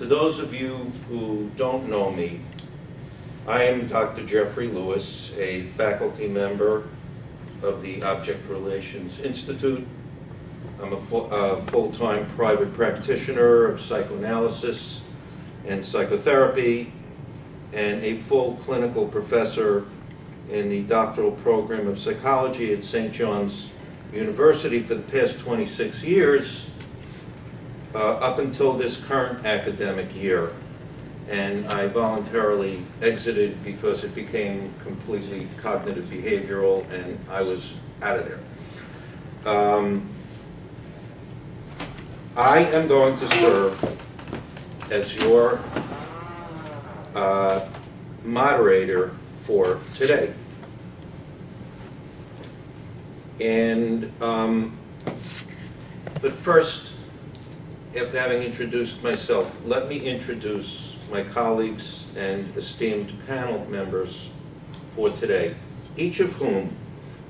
To those of you who don't know me, I am Dr. Jeffrey Lewis, a faculty member of the Object Relations Institute. I'm a full-time private practitioner of psychoanalysis and psychotherapy, and a full clinical professor in the doctoral program of psychology at St. John's University for the past 26 years, up until this current academic year. And I voluntarily exited because it became completely cognitive behavioral and I was out of there. I am going to serve as your moderator for today. And, but first, after having introduced myself, let me introduce my colleagues and esteemed panel members for today, each of whom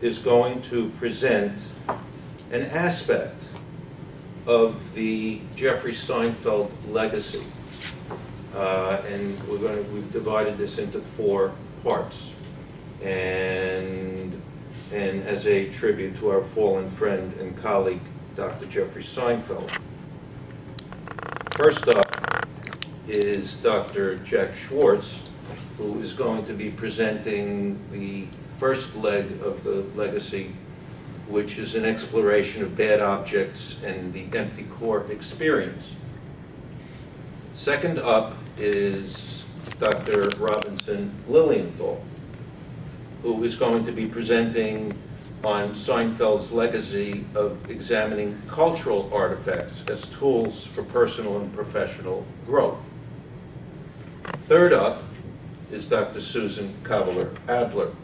is going to present an aspect of the Jeffrey Seinfeld legacy. And we've divided this into 4 parts. And as a tribute to our fallen friend and colleague, Dr. Jeffrey Seinfeld. First up is Dr. Jack Schwartz, who is going to be presenting the first leg of the legacy, which is an exploration of bad objects and the empty core experience. Second up is Dr. Robinson Lilienthal, who is going to be presenting on Seinfeld's legacy of examining cultural artifacts as tools for personal and professional growth. Third up is Dr. Susan Kavaler-Adler,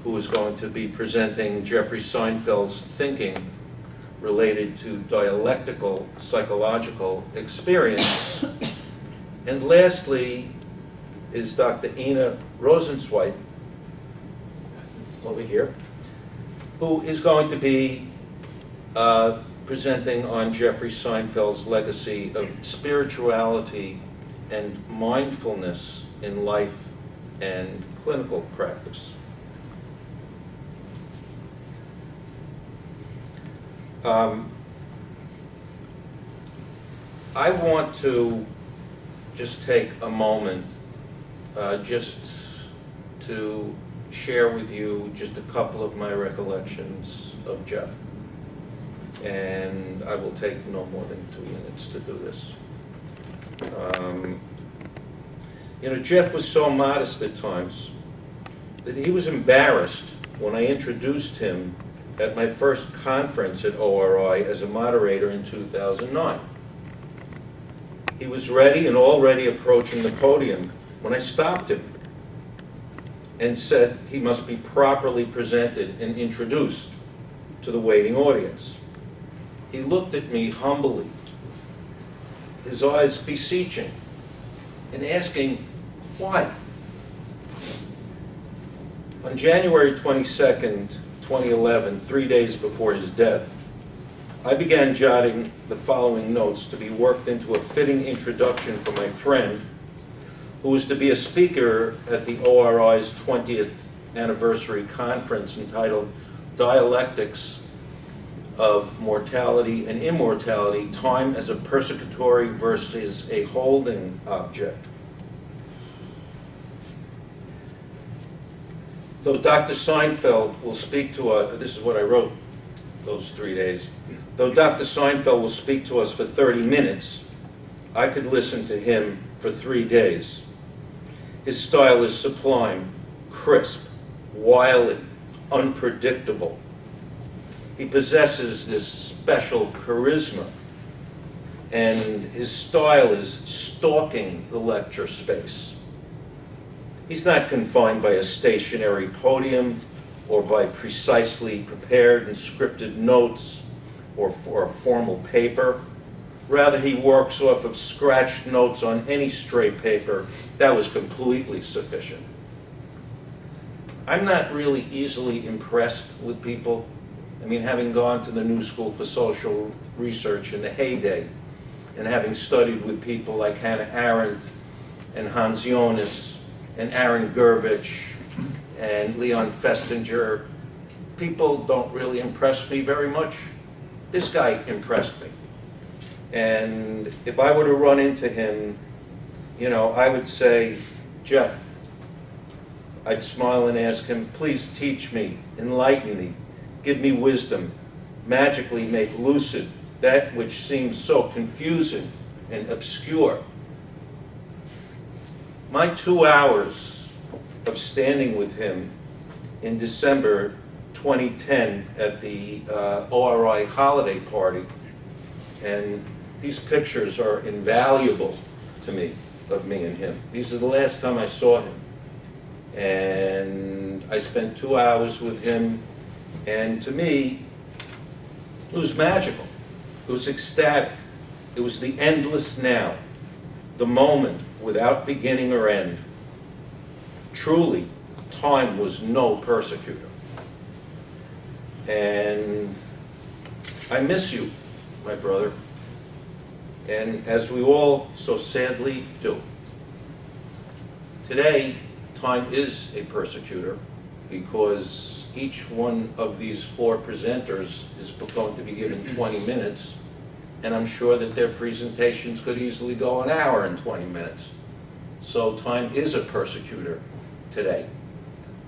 who is going to be presenting Jeffrey Seinfeld's thinking related to dialectical psychological experience. And lastly is Dr. Ina Rosenzweig, over here, who is going to be presenting on Jeffrey Seinfeld's legacy of spirituality and mindfulness in life and clinical practice. I want to just take a moment just to share with you just a couple of my recollections of Jeff. And I will take no more than 2 minutes to do this. You know, Jeff was so modest at times that he was embarrassed when I introduced him at my first conference at ORI as a moderator in 2009. He was ready and already approaching the podium when I stopped him and said he must be properly presented and introduced to the waiting audience. He looked at me humbly, his eyes beseeching, and asking, why? On January 22nd, 2011, 3 days before his death, I began jotting the following notes to be worked into a fitting introduction for my friend, who was to be a speaker at the ORI's 20th anniversary conference entitled Dialectics of Mortality and Immortality, Time as a Persecutory versus a Holding Object. Though Dr. Seinfeld will speak to us, this is what I wrote those 3 days, though Dr. Seinfeld will speak to us for 30 minutes, I could listen to him for 3 days. His style is sublime, crisp, wily, unpredictable. He possesses this special charisma, and his style is stalking the lecture space. He's not confined by a stationary podium or by precisely prepared and scripted notes or for a formal paper. Rather, he works off of scratched notes on any stray paper. That was completely sufficient. I'm not really easily impressed with people. I mean, having gone to the New School for Social Research in the heyday, and having studied with people like Hannah Arendt and Hans Jonas and Aaron Gurvich and Leon Festinger, people don't really impress me very much. This guy impressed me. And if I were to run into him, you know, I would say, Jeff, I'd smile and ask him, please teach me, enlighten me, give me wisdom, magically make lucid that which seems so confusing and obscure. My 2 hours of standing with him in December 2010 at the ORI holiday party, and these pictures are invaluable to me, of me and him. These are the last time I saw him. And I spent 2 hours with him, and to me, it was magical. It was ecstatic. It was the endless now, the moment without beginning or end. Truly, time was no persecutor. And I miss you, my brother, and as we all so sadly do. Today, time is a persecutor because each one of these 4 presenters is going to be given 20 minutes, and I'm sure that their presentations could easily go an hour and 20 minutes. So time is a persecutor today.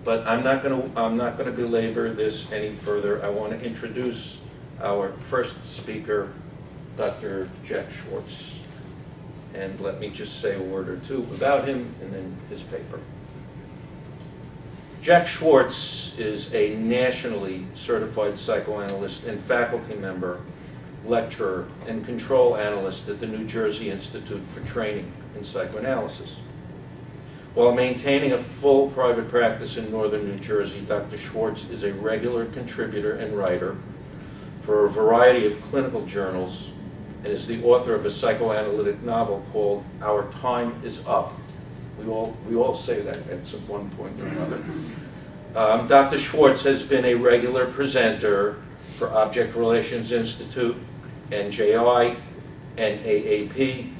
But I'm not going to belabor this any further. I want to introduce our first speaker, Dr. Jack Schwartz. And let me just say a word or two about him and then his paper. Jack Schwartz is a nationally certified psychoanalyst and faculty member, lecturer, and control analyst at the New Jersey Institute for Training in Psychoanalysis. While maintaining a full private practice in northern New Jersey, Dr. Schwartz is a regular contributor and writer for a variety of clinical journals and is the author of a psychoanalytic novel called Our Time is Up. We all say that at some one point or another. Dr. Schwartz has been a regular presenter for Object Relations Institute, NJI, and AAP.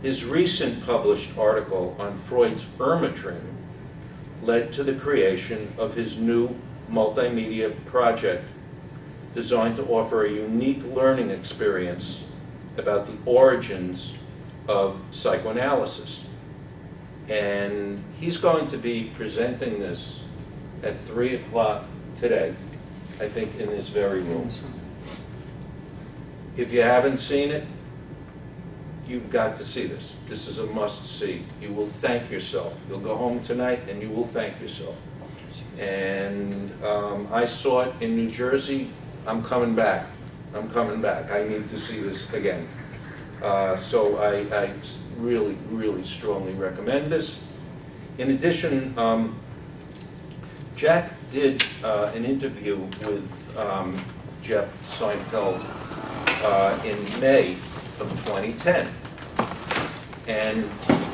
His recent published article on Freud's Ermatrim led to the creation of his new multimedia project designed to offer a unique learning experience about the origins of psychoanalysis. And he's going to be presenting this at 3 o'clock today, I think in this very room. If you haven't seen it, you've got to see this. This is a must-see. You will thank yourself. You'll go home tonight and you will thank yourself. And I saw it in New Jersey. I'm coming back. I'm coming back. I need to see this again. So I really, really strongly recommend this. In addition, Jack did an interview with Jeff Seinfeld in May of 2010. And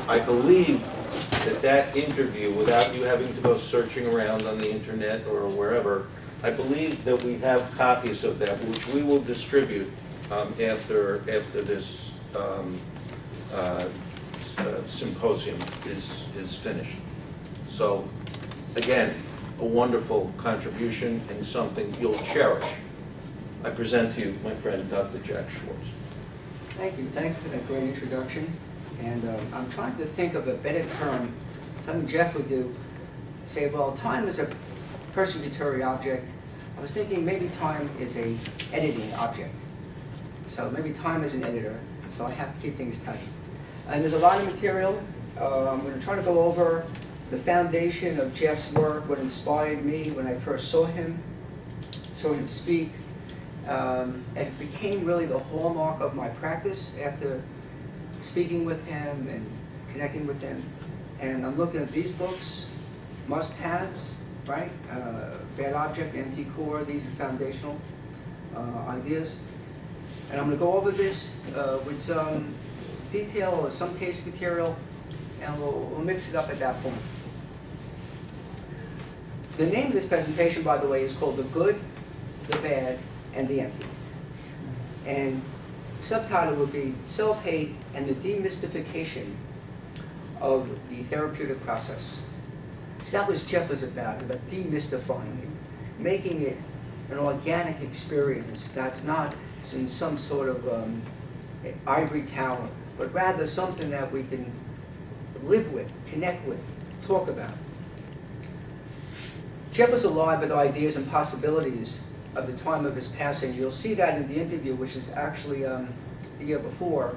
I believe that interview, without you having to go searching around on the internet or wherever, I believe that we have copies of that, which we will distribute after this symposium is finished. So, again, a wonderful contribution and something you'll cherish. I present to you my friend, Dr. Jack Schwartz. Thank you. Thank you for that great introduction. And I'm trying to think of a better term, something Jeff would do. Say, well, time is a persecutory object. I was thinking maybe time is a editing object. So maybe time is an editor. So I have to keep things tight. And there's a lot of material. I'm going to try to go over the foundation of Jeff's work, what inspired me when I first saw him speak. It became really the hallmark of my practice after speaking with him and connecting with him. And I'm looking at these books, must-haves, right? Bad Object, Empty Core, these are foundational ideas. And I'm going to go over this with some detail or some case material, and we'll mix it up at that point. The name of this presentation, by the way, is called The Good, the Bad, and the Empty. And subtitle would be Self-Hate and the Demystification of the Therapeutic Process. So that was Jeff was about demystifying it, making it an organic experience that's not in some sort of ivory tower, but rather something that we can live with, connect with, talk about. Jeff was alive with ideas and possibilities of the time of his passing. You'll see that in the interview, which is actually the year before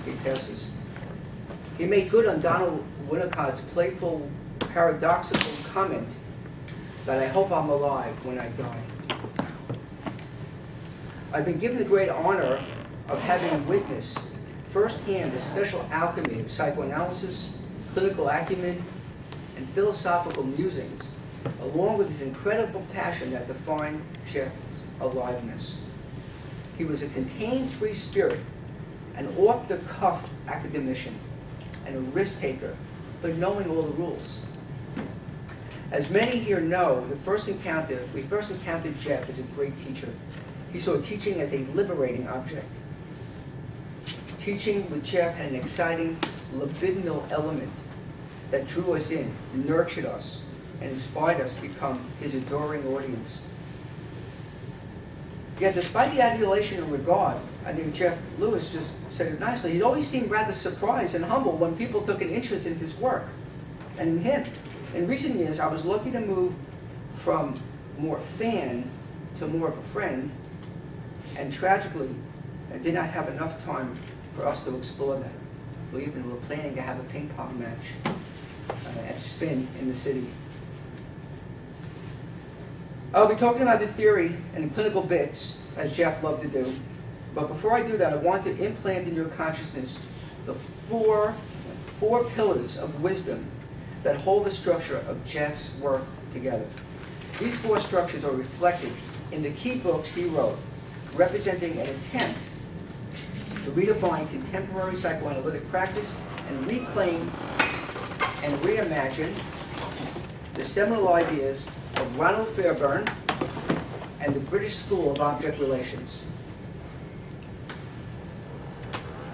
he passes. He made good on Donald Winnicott's playful, paradoxical comment that I hope I'm alive when I die. I've been given the great honor of having witnessed firsthand the special alchemy of psychoanalysis, clinical acumen, and philosophical musings, along with his incredible passion that defined Jeff's aliveness. He was a contained free spirit, an off-the-cuff academician, and a risk-taker, but knowing all the rules. As many here know, we first encountered Jeff as a great teacher. He saw teaching as a liberating object. Teaching with Jeff had an exciting libidinal element that drew us in, nurtured us, and inspired us to become his adoring audience. Yet despite the adulation and regard, I think Jeff Lewis just said it nicely, he always seemed rather surprised and humble when people took an interest in his work and in him. In recent years, I was lucky to move from more fan to more of a friend, and tragically, I did not have enough time for us to explore that. We even were planning to have a ping pong match at Spin in the city. I'll be talking about the theory and clinical bits, as Jeff loved to do. But before I do that, I want to implant in your consciousness the four pillars of wisdom that hold the structure of Jeff's work together. These four structures are reflected in the key books he wrote, representing an attempt to redefine contemporary psychoanalytic practice and reclaim and reimagine the seminal ideas of Ronald Fairbairn and the British School of Object Relations.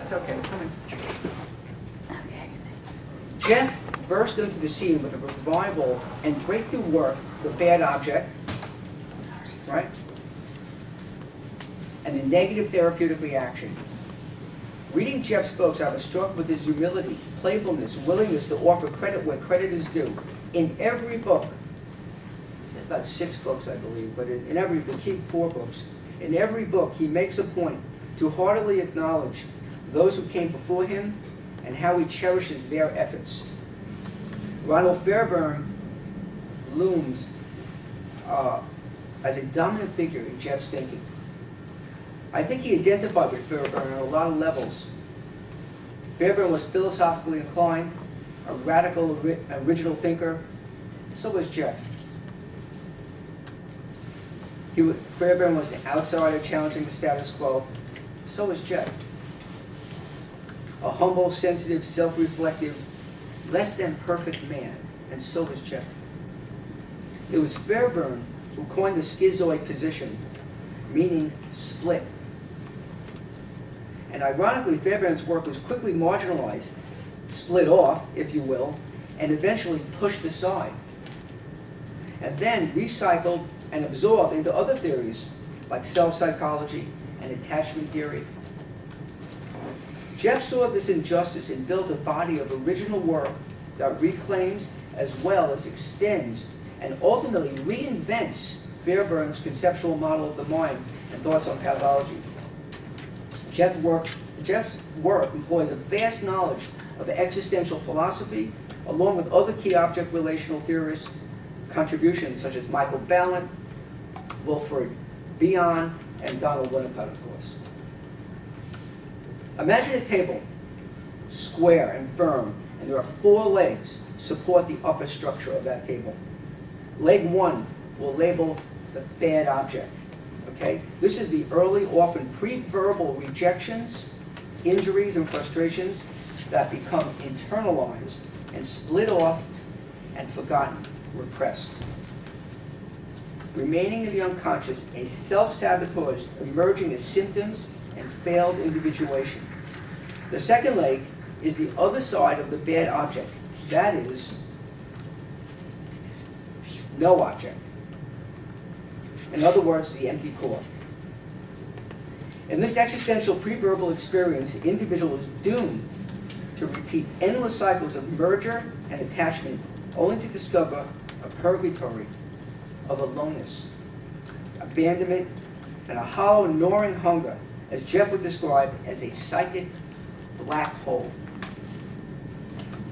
That's okay, come in. Okay, thanks. Jeff burst into the scene with a revival and breakthrough work, The Bad Object, Sorry. right? And the negative therapeutic reaction. Reading Jeff's books, I was struck with his humility, playfulness, willingness to offer credit where credit is due. In every book, there's about 6 books, I believe, but in every, the key 4 books, in every book he makes a point to heartily acknowledge those who came before him and how he cherishes their efforts. Ronald Fairbairn looms as a dominant figure in Jeff's thinking. I think he identified with Fairbairn on a lot of levels. Fairbairn was philosophically inclined, a radical, original thinker. So was Jeff. Fairbairn was an outsider challenging the status quo. So was Jeff. A humble, sensitive, self-reflective, less than perfect man. And so was Jeff. It was Fairbairn who coined the schizoid position, meaning split. And ironically, Fairbairn's work was quickly marginalized, split off, if you will, and eventually pushed aside. And then recycled and absorbed into other theories like self-psychology and attachment theory. Jeff saw this injustice and built a body of original work that reclaims as well as extends and ultimately reinvents Fairbairn's conceptual model of the mind and thoughts on pathology. Jeff's work employs a vast knowledge of existential philosophy, along with other key object relational theorists' contributions such as Michael Balint, Wilfred Bion, and Donald Winnicott, of course. Imagine a table, square and firm, and there are 4 legs support the upper structure of that table. Leg 1 will label the bad object. Okay? This is the early, often pre-verbal rejections, injuries, and frustrations that become internalized and split off and forgotten, repressed. Remaining in the unconscious, a self-sabotage emerging as symptoms and failed individuation. The second leg is the other side of the bad object. That is, no object. In other words, the empty core. In this existential pre-verbal experience, the individual is doomed to repeat endless cycles of merger and attachment, only to discover a purgatory of aloneness, abandonment, and a hollow, gnawing hunger, as Jeff would describe as a psychic black hole.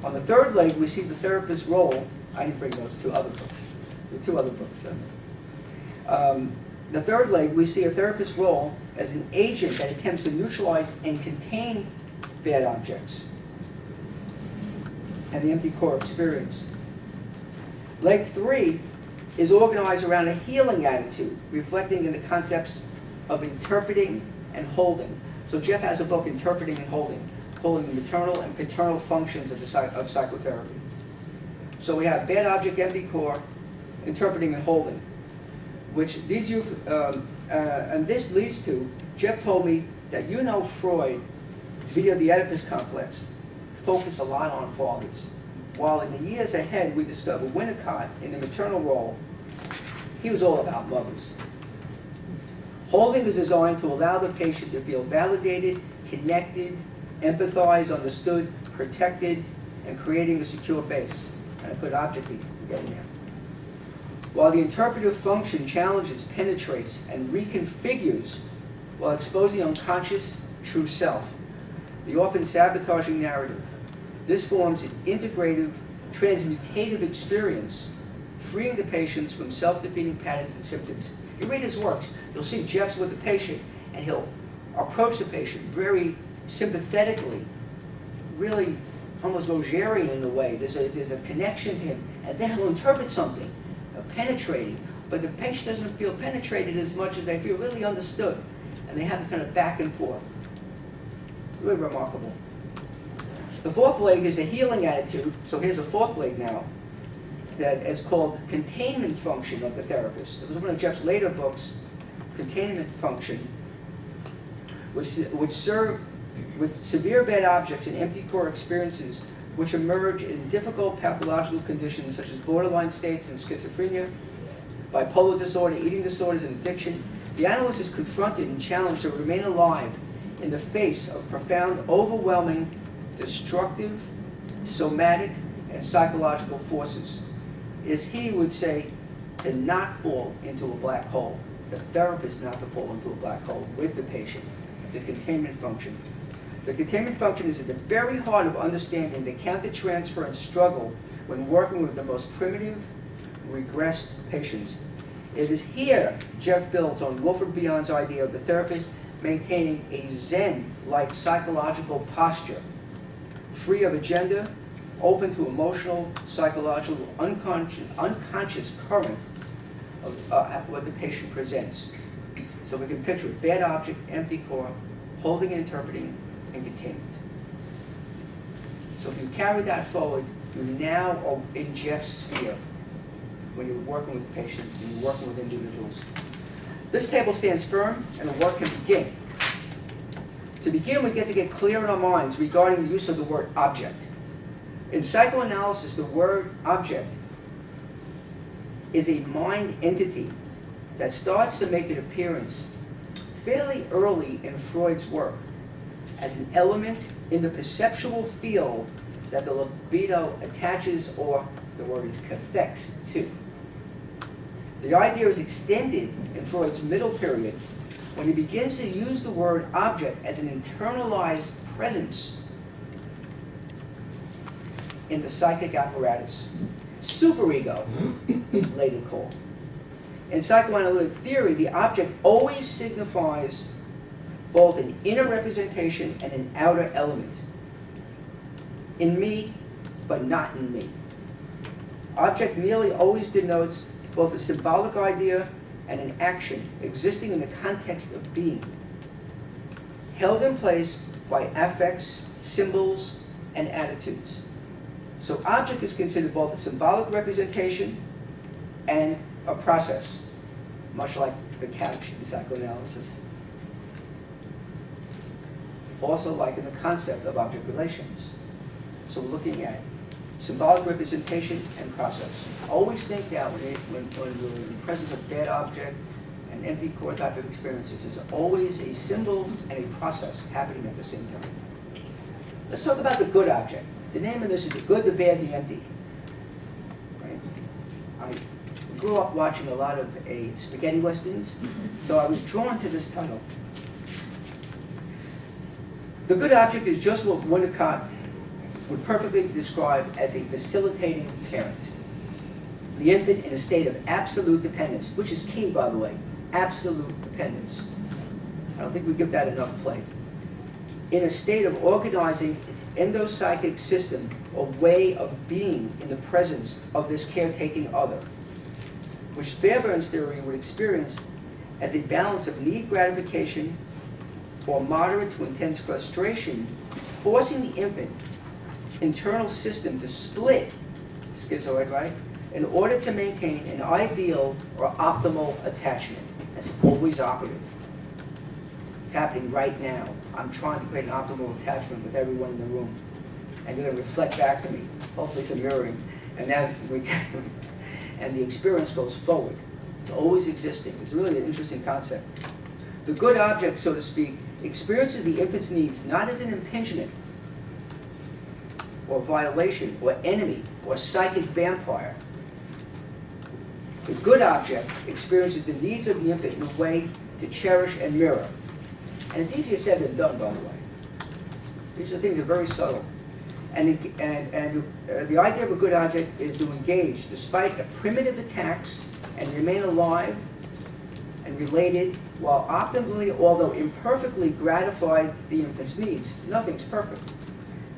On the third leg, we see the therapist's role. I didn't bring those two other books. The two other books. The third leg, we see a therapist's role as an agent that attempts to neutralize and contain bad objects and the empty core experience. Leg 3 is organized around a healing attitude, reflecting in the concepts of interpreting and holding. So Jeff has a book, Interpreting and Holding the maternal and paternal functions of psychotherapy. So we have bad object, empty core, interpreting and holding, which these and this leads to, Jeff told me that Freud, via the Oedipus complex, focused a lot on fathers. While in the years ahead, we discovered Winnicott, in the maternal role, he was all about mothers. Holding is designed to allow the patient to feel validated, connected, empathize, understood, protected, and creating a secure base. And I put object again there. While the interpretive function challenges, penetrates, and reconfigures while exposing the unconscious true self, the often sabotaging narrative, this forms an integrative, transmutative experience, freeing the patients from self-defeating patterns and symptoms. You read his works, you'll see Jeff's with the patient, and he'll approach the patient very sympathetically, really almost Rogerian in a way. There's a connection to him, and then he'll interpret something, penetrating, but the patient doesn't feel penetrated as much as they feel really understood, and they have this kind of back and forth. Really remarkable. The fourth leg is a healing attitude. So here's a fourth leg now that is called containment function of the therapist. It was one of Jeff's later books, Containment Function, which serve with severe bad objects and empty core experiences which emerge in difficult pathological conditions such as borderline states and schizophrenia, bipolar disorder, eating disorders, and addiction. The analyst is confronted and challenged to remain alive in the face of profound, overwhelming, destructive, somatic, and psychological forces. It is, he would say, to not fall into a black hole. The therapist not to fall into a black hole with the patient. It's a containment function. The containment function is at the very heart of understanding the counter-transfer and struggle when working with the most primitive, regressed patients. It is here Jeff builds on Wilfred Bion's idea of the therapist maintaining a Zen-like psychological posture, free of agenda, open to emotional, psychological, unconscious current of what the patient presents. So we can picture bad object, empty core, holding and interpreting, and containment. So if you carry that forward, you now are in Jeff's sphere when you're working with patients and you're working with individuals. This table stands firm and the work can begin. To begin, we get to get clear in our minds regarding the use of the word object. In psychoanalysis, the word object is a mind entity that starts to make an appearance fairly early in Freud's work as an element in the perceptual field that the libido attaches, or the word is cathects, to. The idea is extended in Freud's middle period when he begins to use the word object as an internalized presence in the psychic apparatus. Superego is later called. In psychoanalytic theory, the object always signifies both an inner representation and an outer element. In me, but not in me. Object nearly always denotes both a symbolic idea and an action existing in the context of being, held in place by affects, symbols, and attitudes. So object is considered both a symbolic representation and a process, much like the couch in psychoanalysis. also like in the concept of object relations. So we're looking at symbolic representation and process. Always think that when we're in the presence of bad object and empty core type of experiences, there's always a symbol and a process happening at the same time. Let's talk about the good object. The name of this is the good, the bad, the empty. Right? I grew up watching a lot of spaghetti westerns, so I was drawn to this title. The good object is just what Winnicott would perfectly describe as a facilitating parent. The infant in a state of absolute dependence, which is key, by the way, absolute dependence. I don't think we give that enough play. In a state of organizing its endopsychic system, or way of being in the presence of this caretaking other, which Fairbairn's theory would experience as a balance of need gratification or moderate to intense frustration, forcing the infant internal system to split, schizoid, right, in order to maintain an ideal or optimal attachment. That's always operative. It's happening right now. I'm trying to create an optimal attachment with everyone in the room. And you're going to reflect back to me. Hopefully some mirroring. And then and the experience goes forward. It's always existing. It's really an interesting concept. The good object, so to speak, experiences the infant's needs not as an impingement or violation or enemy or psychic vampire. The good object experiences the needs of the infant in a way to cherish and mirror. And it's easier said than done, by the way. These are things that are very subtle. And the idea of a good object is to engage despite the primitive attacks and remain alive and related while optimally, although imperfectly, gratify the infant's needs. Nothing's perfect.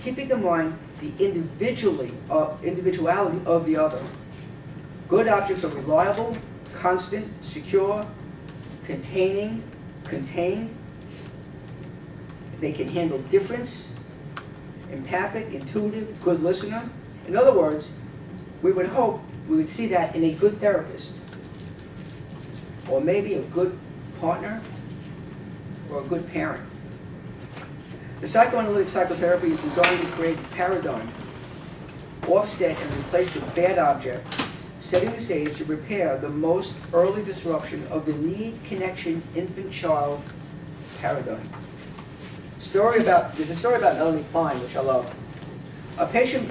Keeping in mind the individuality of the other. Good objects are reliable, constant, secure, contained. They can handle difference, empathic, intuitive, good listener. In other words, we would hope we would see that in a good therapist, or maybe a good partner, or a good parent. The psychoanalytic psychotherapy is designed to create a paradigm, offset and replace the bad object, setting the stage to repair the most early disruption of the need-connection infant-child paradigm. There's a story about Melanie Klein, which I love. A patient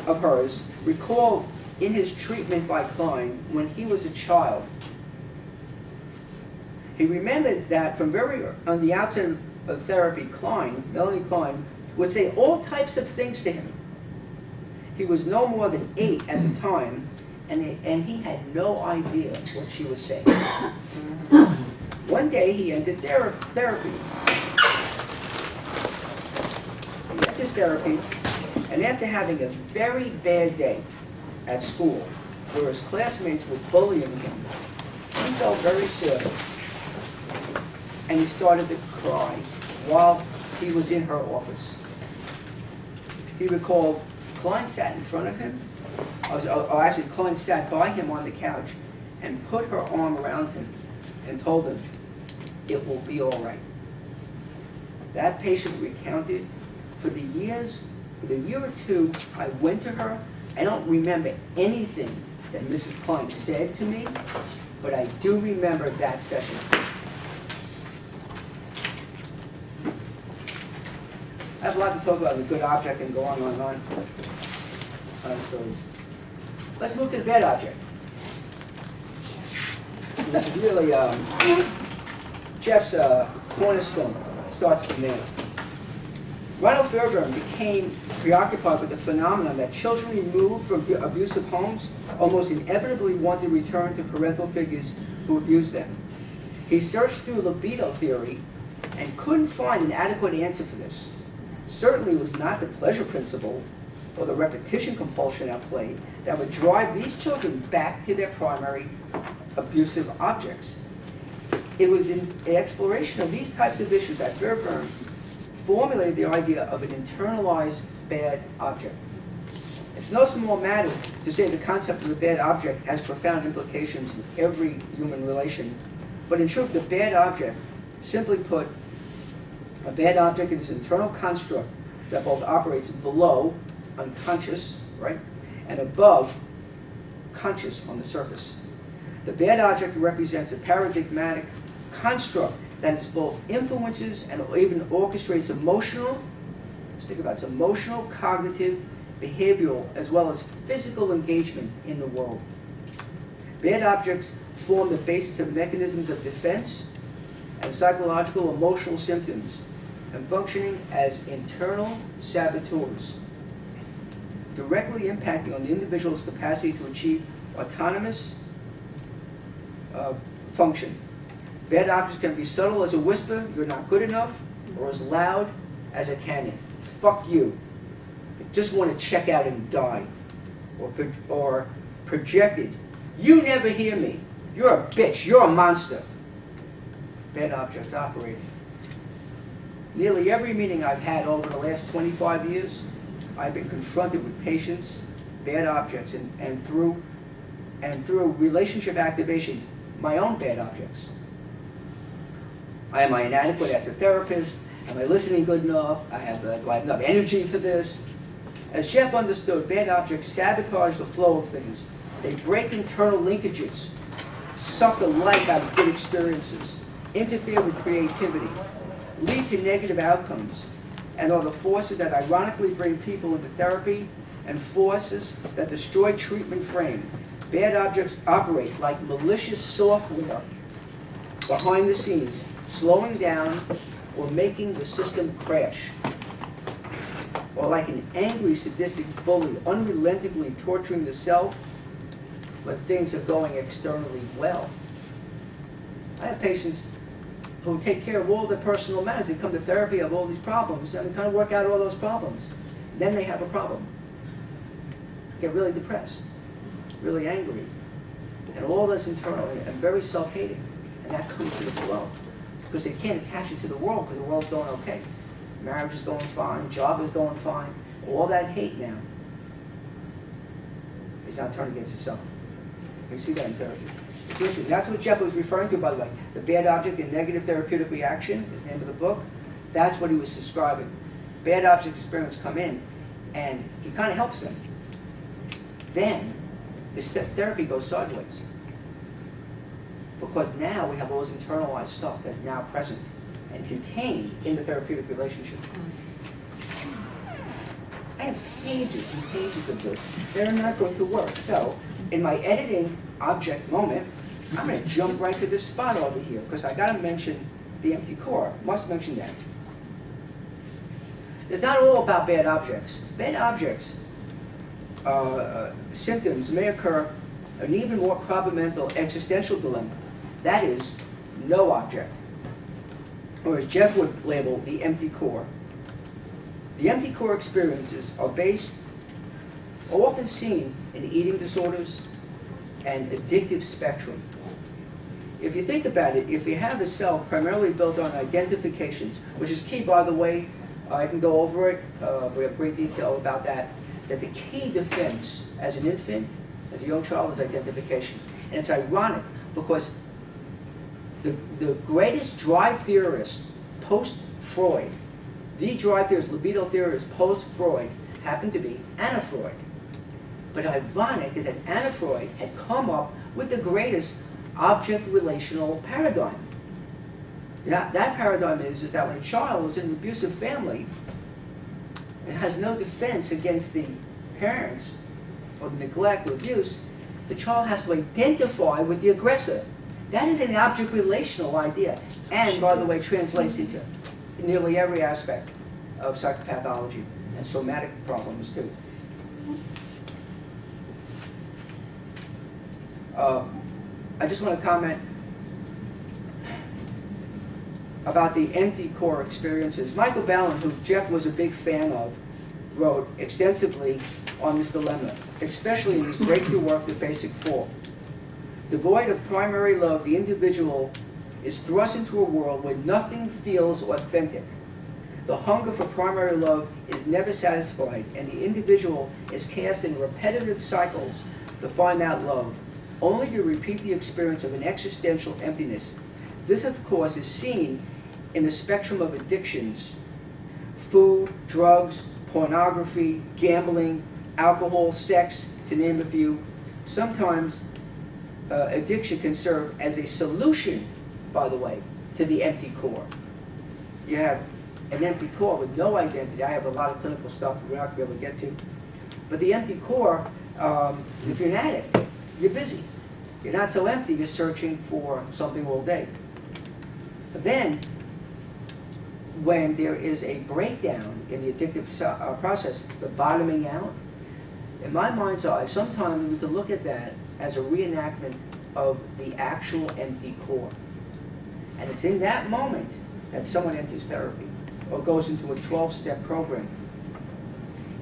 of hers recalled in his treatment by Klein when he was a child. He remembered that from very on the outset of therapy, Melanie Klein, would say all types of things to him. He was no more than 8 at the time, and he had no idea what she was saying. One day he entered therapy. He entered therapy, and after having a very bad day at school, where his classmates were bullying him, he felt very sad. And he started to cry while he was in her office. He recalled Klein sat in front of him, or actually Klein sat by him on the couch and put her arm around him and told him, "It will be all right." That patient recounted, for the year or two I went to her, I don't remember anything that Mrs. Klein said to me, but I do remember that session. I have a lot to talk about the good object and go on and on stories. Let's move to the bad object. And this is really Jeff's cornerstone. Starts from there. Ronald Fairbairn became preoccupied with the phenomenon that children removed from abusive homes almost inevitably want to return to parental figures who abused them. He searched through libido theory and couldn't find an adequate answer for this. Certainly it was not the pleasure principle or the repetition compulsion at play that would drive these children back to their primary abusive objects. It was in an exploration of these types of issues that Fairbairn formulated the idea of an internalized bad object. It's no small matter to say the concept of the bad object has profound implications in every human relation, but in truth, the bad object, simply put, A bad object is an internal construct that both operates below, unconscious, right, and above, conscious on the surface. The bad object represents a paradigmatic construct that is both influences and even orchestrates emotional, let's think about it, it's emotional, cognitive, behavioral, as well as physical engagement in the world. Bad objects form the basis of mechanisms of defense and psychological emotional symptoms and functioning as internal saboteurs, directly impacting on the individual's capacity to achieve autonomous function. Bad objects can be subtle as a whisper, you're not good enough, or as loud as a cannon. Fuck you. I just want to check out and die. Or projected, you never hear me. You're a bitch, you're a monster. Bad objects operating. Nearly every meeting I've had over the last 25 years, I've been confronted with patients, bad objects, and through relationship activation, my own bad objects. Am I inadequate as a therapist? Am I listening good enough? Do I have enough energy for this? As Jeff understood, bad objects sabotage the flow of things. They break internal linkages, suck the life out of good experiences, interfere with creativity, lead to negative outcomes, and are the forces that ironically bring people into therapy and forces that destroy treatment frame. Bad objects operate like malicious software behind the scenes, slowing down or making the system crash. Or like an angry, sadistic bully, unrelentingly torturing the self when things are going externally well. I have patients who take care of all their personal matters. They come to therapy, have all these problems, and they kind of work out all those problems. Then they have a problem. Get really depressed, really angry, and all this internal, and very self-hating. And that comes to the flow. Because they can't attach it to the world, because the world's going okay. Marriage is going fine, job is going fine. All that hate now is now turned against itself. You see that in therapy. It's interesting. That's what Jeff was referring to, by the way. The bad object and negative therapeutic reaction is the name of the book. That's what he was describing. Bad object experience come in, and he kind of helps them. Then, this therapy goes sideways. Because now we have all this internalized stuff that's now present and contained in the therapeutic relationship. I have pages and pages of this. They're not going to work. So, in my editing object moment, I'm going to jump right to this spot over here, because I got to mention the empty core. Must mention that. It's not all about bad objects. Bad objects, symptoms may occur an even more problematic existential dilemma. That is, no object. Or as Jeff would label, the empty core. The empty core experiences are often seen in eating disorders and addictive spectrum. If you think about it, if you have a self primarily built on identifications, which is key, by the way, I can go over it, we have great detail about that the key defense as an infant, as a young child, is identification. And it's ironic, because the greatest drive theorist post-Freud, the drive theorist, libido theorist post-Freud, happened to be Anna Freud. But ironic is that Anna Freud had come up with the greatest object relational paradigm. That paradigm is that when a child is in an abusive family, it has no defense against the parents or the neglect or abuse, the child has to identify with the aggressor. That is an object relational idea, and by the way, translates into nearly every aspect of psychopathology and somatic problems too. I just want to comment about the empty core experiences. Michael Ballin, who Jeff was a big fan of, wrote extensively on this dilemma, especially in his breakthrough work, The Basic Four. Devoid of primary love, the individual is thrust into a world where nothing feels authentic. The hunger for primary love is never satisfied, and the individual is cast in repetitive cycles to find that love, only to repeat the experience of an existential emptiness. This, of course, is seen in the spectrum of addictions, food, drugs, pornography, gambling, alcohol, sex, to name a few, sometimes addiction can serve as a solution, by the way, to the empty core. You have an empty core with no identity. I have a lot of clinical stuff we're not going to be able to get to. But the empty core, if you're an addict, you're busy. You're not so empty, you're searching for something all day. But then, when there is a breakdown in the addictive process, the bottoming out, in my mind's eye, sometimes we can look at that as a reenactment of the actual empty core. And it's in that moment that someone enters therapy or goes into a 12-step program.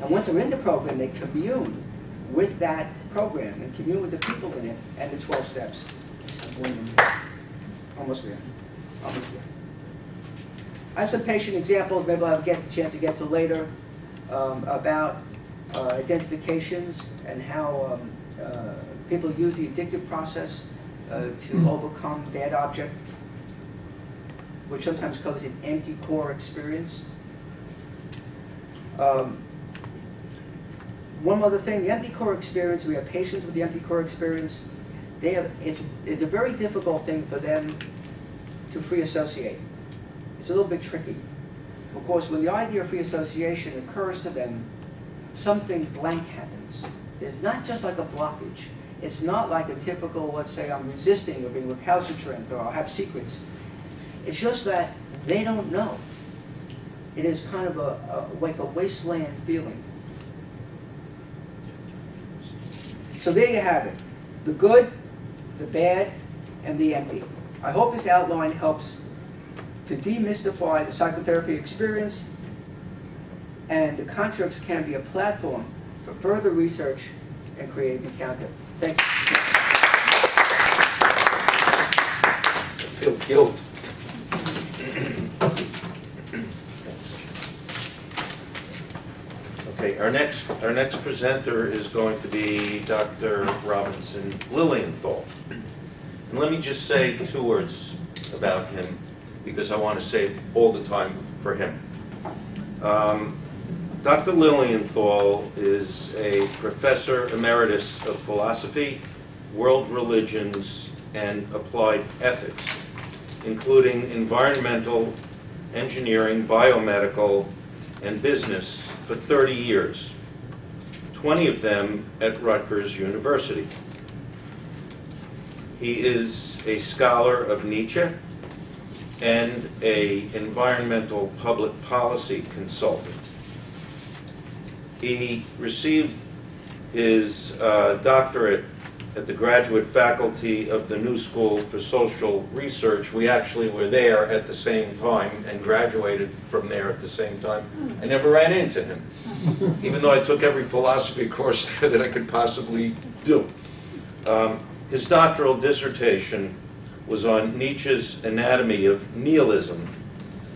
And once they're in the program, they commune with that program and commune with the people in it and the 12 steps. Almost there. Almost there. I have some patient examples, maybe I'll get the chance to get to later, about identifications and how people use the addictive process to overcome bad object, which sometimes covers an empty core experience. One other thing, the empty core experience, we have patients with the empty core experience, it's a very difficult thing for them to free associate. It's a little bit tricky. Of course, when the idea of free association occurs to them, something blank happens. There's not just like a blockage. It's not like a typical, let's say I'm resisting or being recalcitrant or I have secrets. It's just that they don't know. It is kind of like a wasteland feeling. So there you have it. The good, the bad, and the empty. I hope this outline helps to demystify the psychotherapy experience, and the constructs can be a platform for further research and creative encounter. Thank you. I feel guilt. Okay, our next presenter is going to be Dr. Robinson Lilienthal. And let me just say 2 words about him, because I want to save all the time for him. Dr. Lilienthal is a professor emeritus of philosophy, world religions, and applied ethics, including environmental, engineering, biomedical, and business for 30 years, 20 of them at Rutgers University. He is a scholar of Nietzsche and an environmental public policy consultant. He received his doctorate at the graduate faculty of the New School for Social Research. We actually were there at the same time and graduated from there at the same time. I never ran into him, even though I took every philosophy course there that I could possibly do. His doctoral dissertation was on Nietzsche's Anatomy of Nihilism,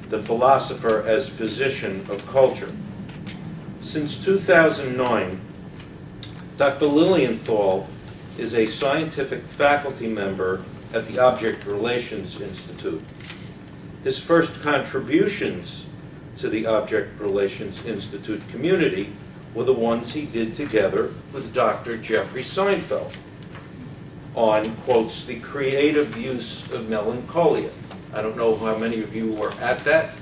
the philosopher as physician of culture. Since 2009, Dr. Lilienthal is a scientific faculty member at the Object Relations Institute. His first contributions to the Object Relations Institute community were the ones he did together with Dr. Jeffrey Seinfeld on, quotes, the creative use of melancholia. I don't know how many of you were at that,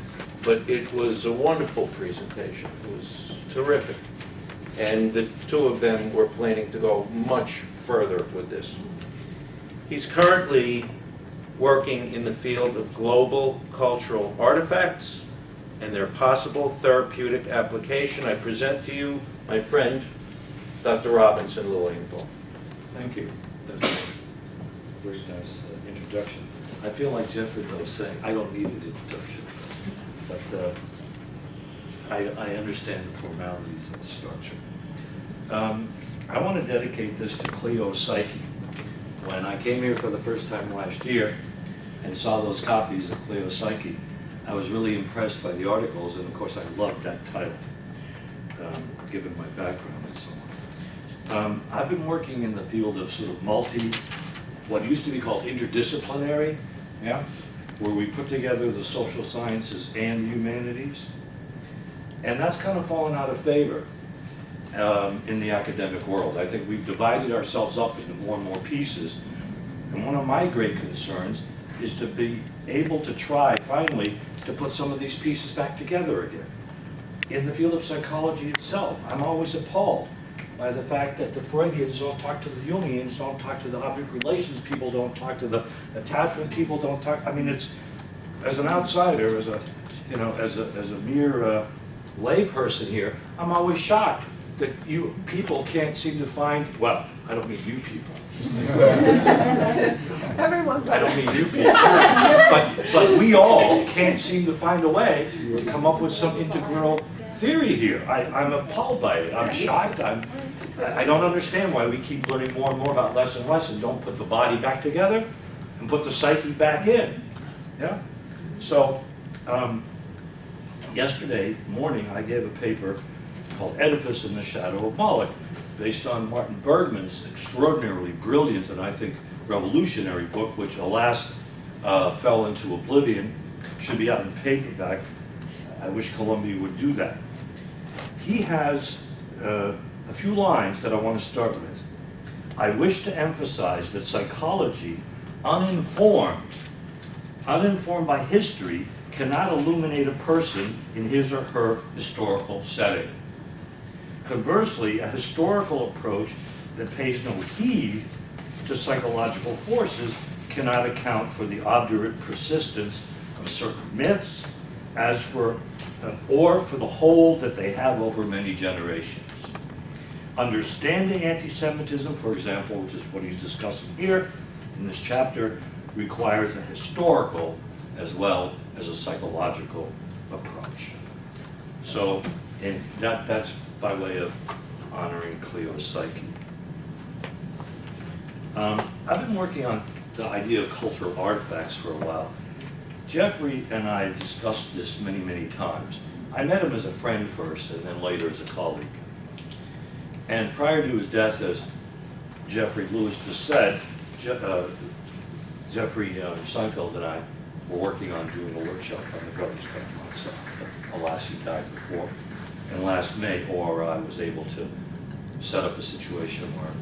but it was a wonderful presentation. It was terrific. And the 2 of them were planning to go much further with this. He's currently working in the field of global cultural artifacts and their possible therapeutic application. I present to you my friend, Dr. Robinson Lilienthal. Thank you. That's a very nice introduction. I feel like Jeffrey was saying, I don't need an introduction, but I understand the formalities of the structure. I want to dedicate this to Clio Psyche. When I came here for the first time last year and saw those copies of Clio Psyche, I was really impressed by the articles, and of course I loved that title, given my background and so on. I've been working in the field of sort of what used to be called interdisciplinary, where we put together the social sciences and humanities. And that's kind of fallen out of favor in the academic world. I think we've divided ourselves up into more and more pieces. And one of my great concerns is to be able to try, finally, to put some of these pieces back together again. In the field of psychology itself, I'm always appalled by the fact that the Freudians don't talk to the Jungians, don't talk to the object relations people, don't talk to the attachment people, don't talk, I mean, it's, as an outsider, as a, you know, as a mere layperson here, I'm always shocked that you people can't seem to find, well, I don't mean you people. Everyone. I don't mean you people. But we all can't seem to find a way to come up with some integral theory here. I'm appalled by it. I'm shocked. I don't understand why we keep learning more and more about less and less and don't put the body back together and put the psyche back in. Yeah? So, yesterday morning I gave a paper called Oedipus in the Shadow of Moloch, based on Martin Bergman's extraordinarily brilliant and I think revolutionary book, which alas fell into oblivion, should be out in paperback. I wish Columbia would do that. He has a few lines that I want to start with. I wish to emphasize that psychology, uninformed by history, cannot illuminate a person in his or her historical setting. Conversely, a historical approach that pays no heed to psychological forces cannot account for the obdurate persistence of certain myths, as for or for the hold that they have over many generations. Understanding anti-Semitism, for example, which is what he's discussing here in this chapter, requires a historical as well as a psychological approach. So, and that's by way of honoring Cleo's psyche. I've been working on the idea of cultural artifacts for a while. Jeffrey and I discussed this many, many times. I met him as a friend first and then later as a colleague. And prior to his death, as Jeffrey Lewis just said, Jeffrey Seinfeld and I were working on doing a workshop on the Brothers Karamazov. Alas, he died before. And last May, I was able to set up a situation where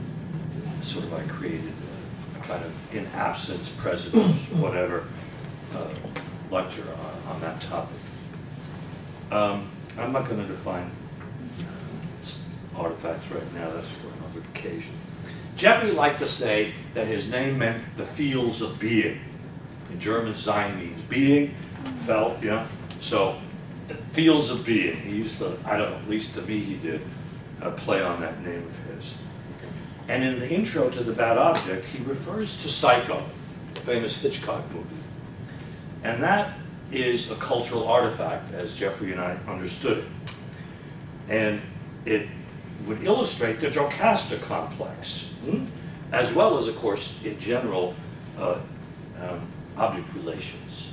sort of I created a kind of in absence, presence, whatever, lecture on that topic. I'm not going to define artifacts right now, that's for another occasion. Jeffrey liked to say that his name meant the fields of being. In German, Sein means being, felt, yeah. So, fields of being. He used to, I don't know, at least to me he did, play on that name of his. And in the intro to The Bad Object, he refers to Psycho, the famous Hitchcock movie. And that is a cultural artifact, as Jeffrey and I understood it. And it would illustrate the Jocasta complex, as well as, of course, in general, object relations.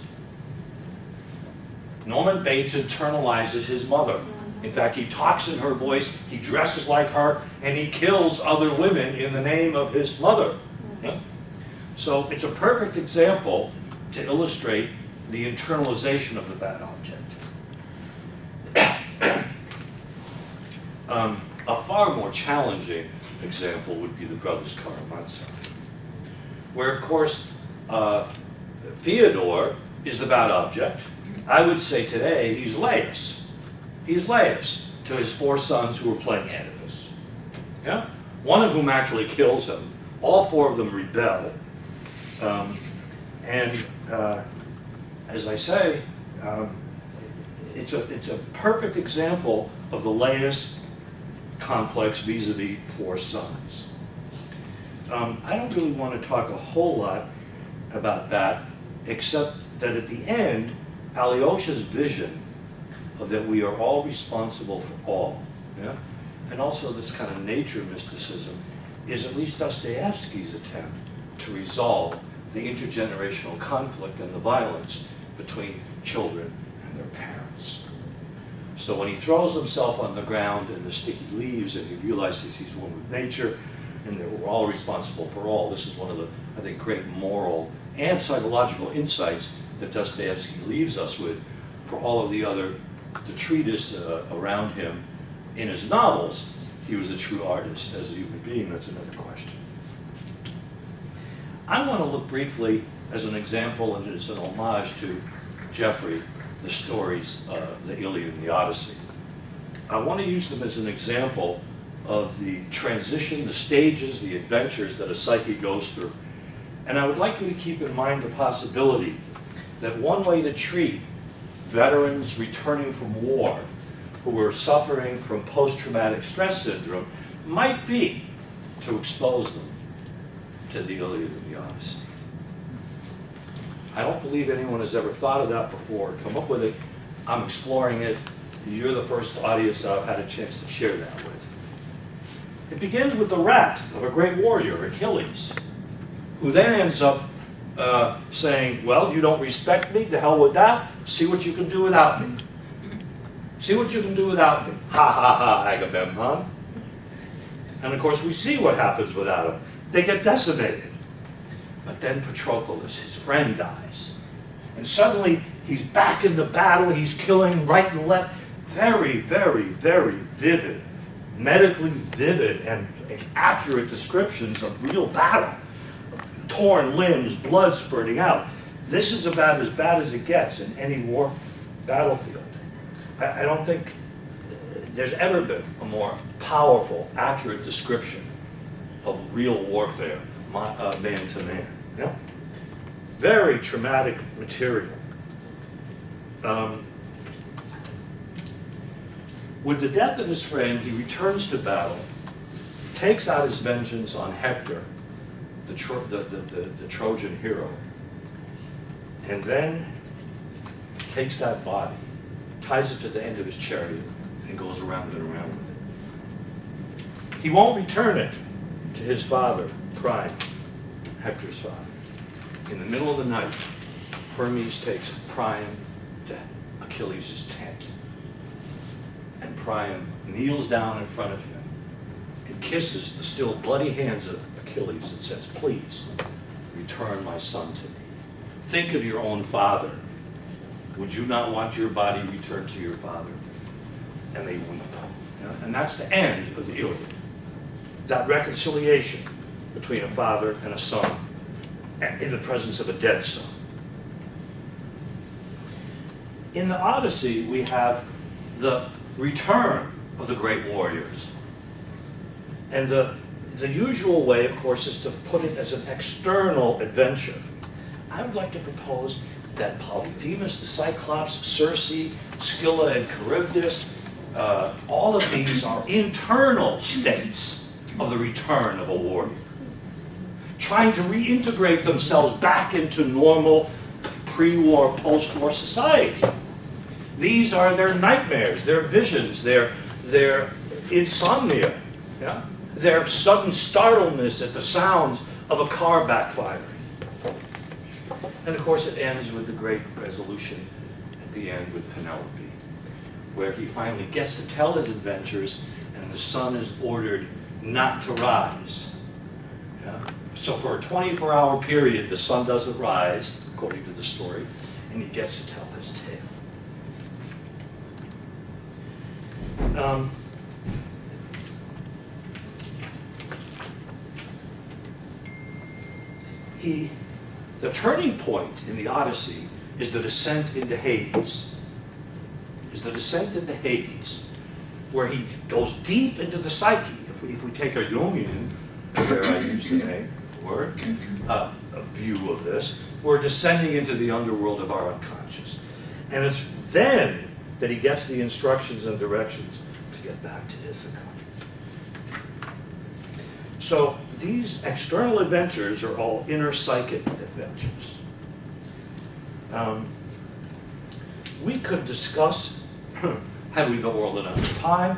Norman Bates internalizes his mother. In fact, he talks in her voice, he dresses like her, and he kills other women in the name of his mother. Yeah? So it's a perfect example to illustrate the internalization of the bad object. A far more challenging example would be the Brothers Karamazov, where, of course, Fyodor is the bad object. I would say today he's Laius. He's Laius to his four sons who were playing Oedipus. Yeah? One of whom actually kills him. All four of them rebel. As I say, it's a perfect example of the Laius complex vis-a-vis four sons. I don't really want to talk a whole lot about that, except that at the end, Alyosha's vision of that we are all responsible for all, yeah? And also this kind of nature mysticism is at least Dostoevsky's attempt to resolve the intergenerational conflict and the violence between children and their parents. So when he throws himself on the ground in the sticky leaves and he realizes he's one with nature and that we're all responsible for all, this is one of the, I think, great moral and psychological insights that Dostoevsky leaves us with for all of the other detritus around him in his novels. He was a true artist. As a human being, that's another question. I want to look briefly as an example and as an homage to Geoffrey, the stories, the Iliad and the Odyssey. I want to use them as an example of the transition, the stages, the adventures that a psyche goes through. And I would like you to keep in mind the possibility that one way to treat veterans returning from war who are suffering from post-traumatic stress syndrome might be to expose them to the Iliad and the Odyssey. I don't believe anyone has ever thought of that before, come up with it. I'm exploring it. You're the first audience that I've had a chance to share that with. It begins with the wrath of a great warrior, Achilles, who then ends up saying, well, you don't respect me, the hell with that, see what you can do without me. See what you can do without me. Ha ha ha, Agamemnon. And of course we see what happens without him. They get decimated. But then Patroclus, his friend, dies. And suddenly he's back in the battle, he's killing right and left. Very, very, very vivid, medically vivid and accurate descriptions of real battle. Torn limbs, blood spurting out. This is about as bad as it gets in any war battlefield. I don't think there's ever been a more powerful, accurate description of real warfare, man to man. Yeah? Very traumatic material. With the death of his friend, he returns to battle, takes out his vengeance on Hector, the Trojan hero, and then takes that body, ties it to the end of his chariot, and goes around and around with it. He won't return it to his father, Priam, Hector's father. In the middle of the night, Hermes takes Priam to Achilles' tent. And Priam kneels down in front of him and kisses the still bloody hands of Achilles and says, please, return my son to me. Think of your own father. Would you not want your body returned to your father? And they weep. And that's the end of the Iliad. That reconciliation between a father and a son in the presence of a dead son. In the Odyssey, we have the return of the great warriors. And the usual way, of course, is to put it as an external adventure. I would like to propose that Polyphemus, the Cyclops, Circe, Scylla, and Charybdis, all of these are internal states of the return of a warrior, trying to reintegrate themselves back into normal pre-war, post-war society. These are their nightmares, their visions, their insomnia, yeah? Their sudden startledness at the sounds of a car backfiring. And of course it ends with the great resolution at the end with Penelope, where he finally gets to tell his adventures and the sun is ordered not to rise. Yeah? So for a 24-hour period, the sun doesn't rise, according to the story, and he gets to tell his tale. The turning point in the Odyssey is the descent into Hades. Where he goes deep into the psyche. If we take a Jungian, where I use the name, word, a view of this, we're descending into the underworld of our unconscious. And it's then that he gets the instructions and directions to get back to Ithaca. So these external adventures are all inner psychic adventures. We could discuss, had we the world enough time,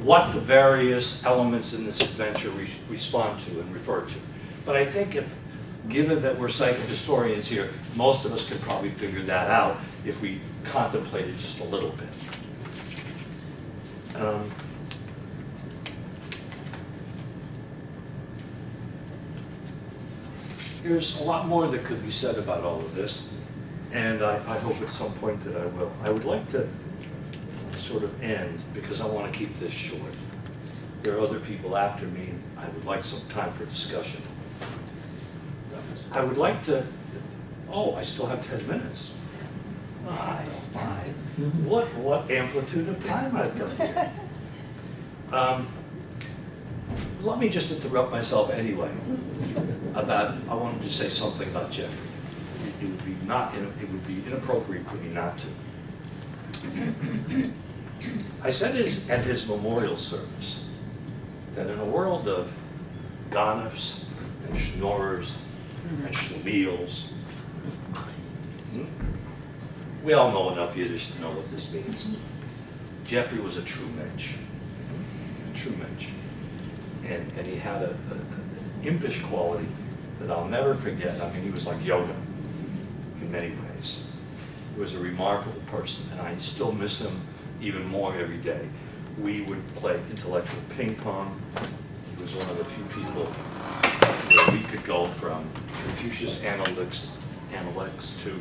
what the various elements in this adventure respond to and refer to. But I think given that we're psychohistorians here, most of us could probably figure that out if we contemplated just a little bit. There's a lot more that could be said about all of this, and I hope at some point that I will. I would like to sort of end, because I want to keep this short. There are other people after me, and I would like some time for discussion. I would like to, I still have 10 minutes. I don't mind. What amplitude of time I've got here. Let me just interrupt myself anyway I wanted to say something about Jeffrey. It would be inappropriate for me not to. I said at his memorial service that in a world of gonifs and schnorrers and schlemiels, we all know enough Yiddish to know what this means. Jeffrey was a true mensch. A true mensch. And he had an impish quality that I'll never forget. I mean, he was like Yoda in many ways. He was a remarkable person, and I still miss him even more every day. We would play intellectual ping pong. He was one of the few people where we could go from Confucius Analects to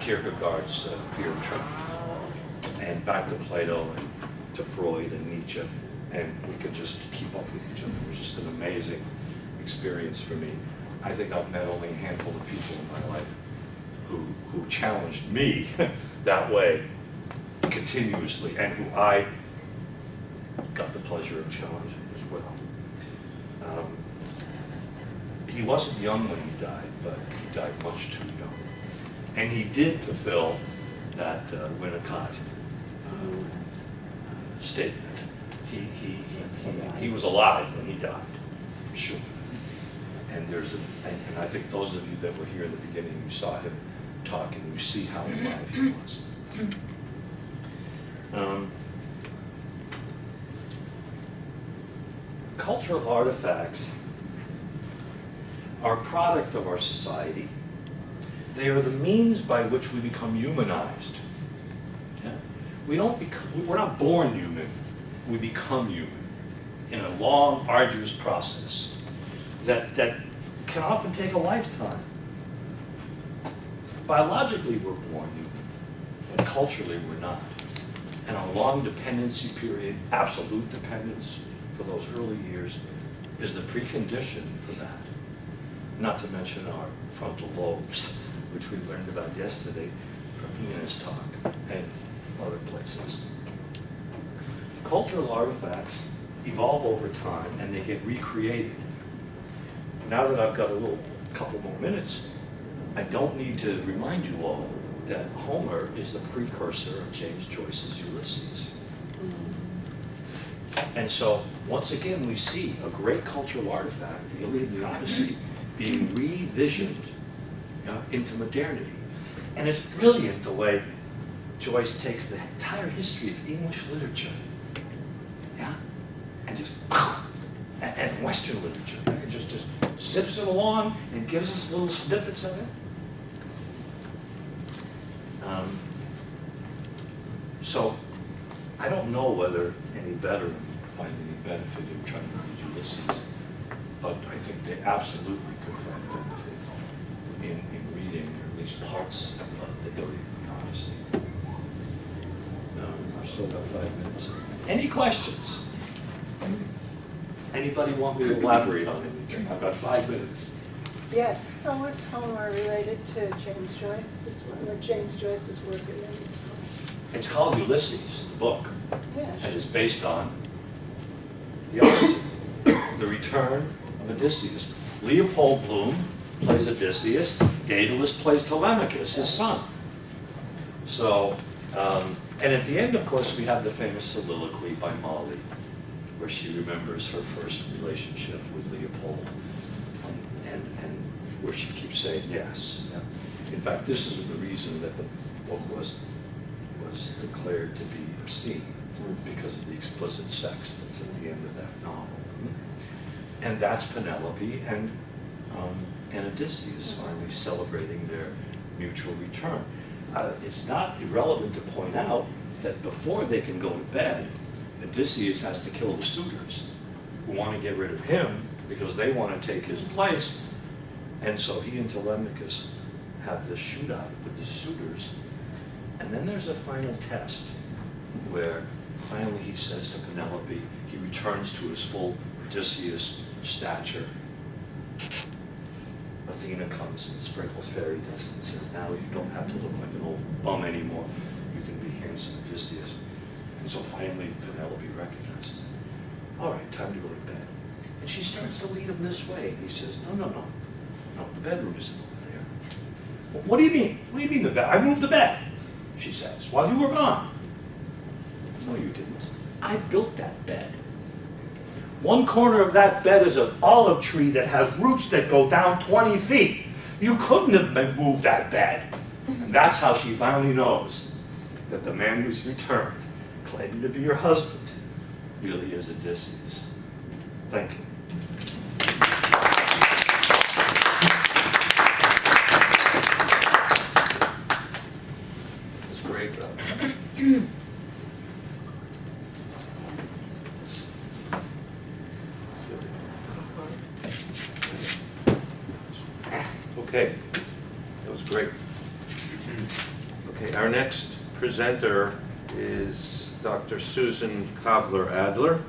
Kierkegaard's Fear of Truth, and back to Plato and to Freud and Nietzsche, and we could just keep up with each other. It was just an amazing experience for me. I think I've met only a handful of people in my life who challenged me that way continuously, and who I got the pleasure of challenging as well. He wasn't young when he died, but he died much too young. And he did fulfill that Winnicott statement. He was alive when he died, for sure. And and I think those of you that were here in the beginning, you saw him talking, you see how alive he was. Cultural artifacts are a product of our society. They are the means by which we become humanized. Yeah? We're not born human, we become human in a long, arduous process that can often take a lifetime. Biologically, we're born human, but culturally, we're not. And our long dependency period, absolute dependence for those early years, is the precondition for that. Not to mention our frontal lobes, which we learned about yesterday from Ian's talk and other places. Cultural artifacts evolve over time and they get recreated. Now that I've got a couple more minutes, I don't need to remind you all that Homer is the precursor of James Joyce's Ulysses. And so, once again, we see a great cultural artifact, the Iliad and the Odyssey, being revisioned into modernity. And it's brilliant the way Joyce takes the entire history of English literature, and just, and Western literature, and just zips it along and gives us little snippets of it. So, I don't know whether any veteran find any benefit in trying to read Ulysses, but I think they absolutely could find benefit in reading at least parts of the Iliad and the Odyssey. I've still got 5 minutes. Any questions? Anybody want me to elaborate on anything? I've got 5 minutes. Yes. How was Homer related to James Joyce, or James Joyce's work? It's called Ulysses, the book, Yes. and it's based on the Odyssey, the return of Odysseus. Leopold Bloom plays Odysseus, Daedalus plays Telemachus, his son. So, and at the end, of course, we have the famous soliloquy by Molly, where she remembers her first relationship with Leopold, and where she keeps saying yes. In fact, this is the reason that the book was declared to be obscene, because of the explicit sex that's at the end of that novel. And that's Penelope and Odysseus finally celebrating their mutual return. It's not irrelevant to point out that before they can go to bed, Odysseus has to kill the suitors who want to get rid of him because they want to take his place. And so he and Telemachus have the shootout with the suitors, and then there's a final test where finally he says to Penelope, he returns to his full Odysseus stature. Athena comes and sprinkles fairy dust and says, now you don't have to look like an old bum anymore. You can be handsome Odysseus. And so finally Penelope recognizes it. All right, time to go to bed. And she starts to lead him this way. And he says, no, the bedroom isn't over there. Well, what do you mean? What do you mean the bed? I moved the bed, she says, while you were gone. No, you didn't. I built that bed. One corner of that bed is an olive tree that has roots that go down 20 feet. You couldn't have moved that bed. And that's how she finally knows that the man who's returned, claiming to be her husband, really is Odysseus. Thank you. That's great, though. Okay, that was great. Okay, our next presenter is Dr. Susan Cobbler Adler.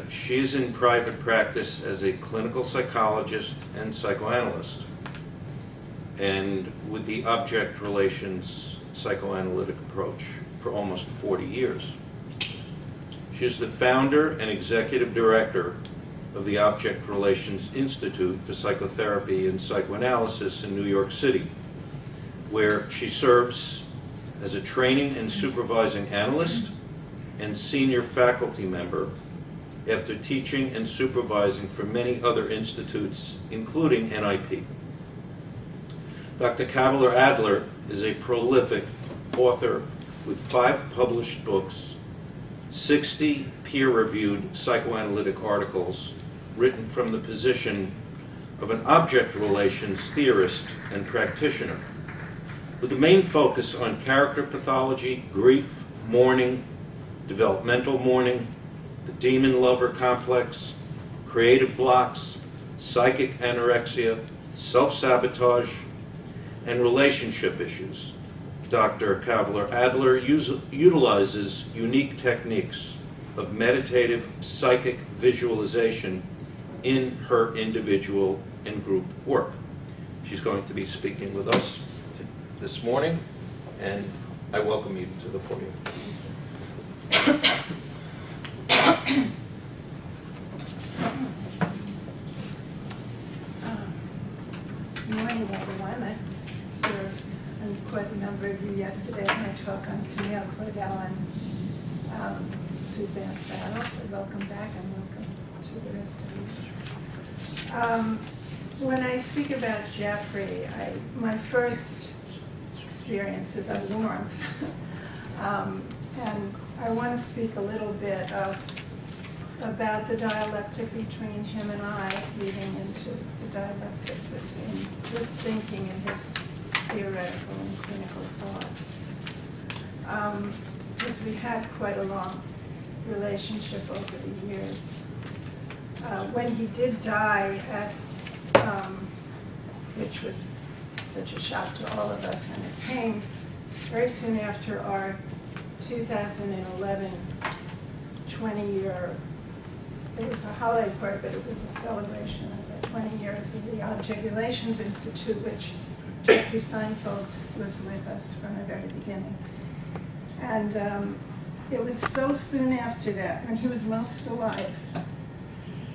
She's in private practice as a clinical psychologist and psychoanalyst, and with the object relations psychoanalytic approach for almost 40 years. She is the founder and executive director of the Object Relations Institute for Psychotherapy and Psychoanalysis in New York City, where she serves as a training and supervising analyst and senior faculty member after teaching and supervising for many other institutes, including NIP. Dr. Kavaler-Adler is a prolific author with 5 published books, 60 peer-reviewed psychoanalytic articles written from the position of an object relations theorist and practitioner, with the main focus on character pathology, grief, mourning, developmental mourning, the demon-lover complex, creative blocks, psychic anorexia, self-sabotage, and relationship issues. Dr. Kavaler-Adler utilizes unique techniques of meditative psychic visualization in her individual and group work. She's going to be speaking with us this morning, and I welcome you to the podium. Good morning, everyone. I served on quite a number of you yesterday in my talk on Camille Claudel and Suzanne Farrell, so welcome back and welcome to the rest of you. When I speak about Jeffrey, my first experience is of warmth. And I want to speak a little bit about the dialectic between him and I, leading into the dialectic between his thinking and his theoretical and clinical thoughts. Because we had quite a long relationship over the years. When he did die, which was such a shock to all of us, and it came very soon after our 2011 20-year, it was a holiday party, but it was a celebration of the 20 years of the Object Relations Institute, which Jeffrey Seinfeld was with us from the very beginning. And it was so soon after that, when he was most alive.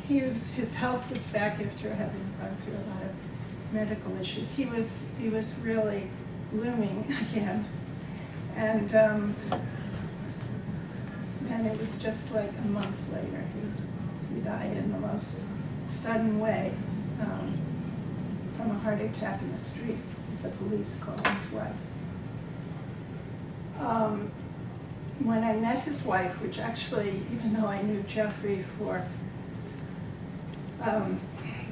His health was back after having gone through a lot of medical issues. He was really blooming again. And it was just like a month later, he died in the most sudden way from a heart attack in the street. The police called his wife. When I met his wife, which actually, even though I knew Jeffrey for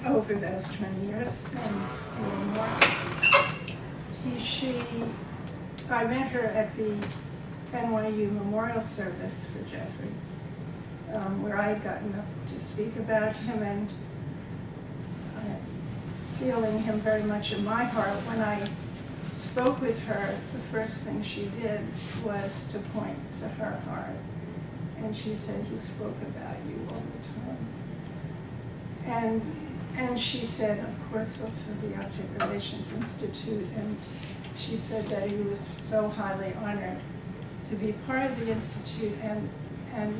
over those 20 years and a little more, I met her at the NYU memorial service for Jeffrey, where I had gotten up to speak about him, and feeling him very much in my heart. When I spoke with her, the first thing she did was to point to her heart. And she said, he spoke about you all the time. And she said, of course, also the Object Relations Institute, and she said that he was so highly honored to be part of the Institute and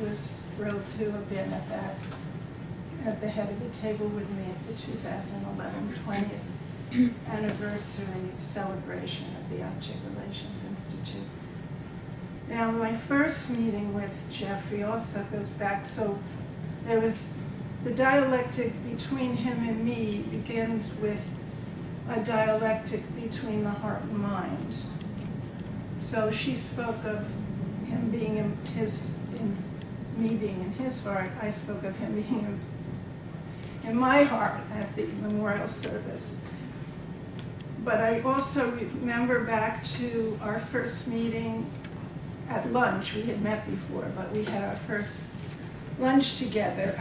was thrilled to have been at the head of the table with me at the 2011 20th anniversary celebration of the Object Relations Institute. Now, my first meeting with Jeffrey also goes back, so there was the dialectic between him and me begins with a dialectic between the heart and mind. So she spoke of him being me being in his heart. I spoke of him being in my heart at the memorial service. But I also remember back to our first meeting at lunch. We had met before, but we had our first lunch together.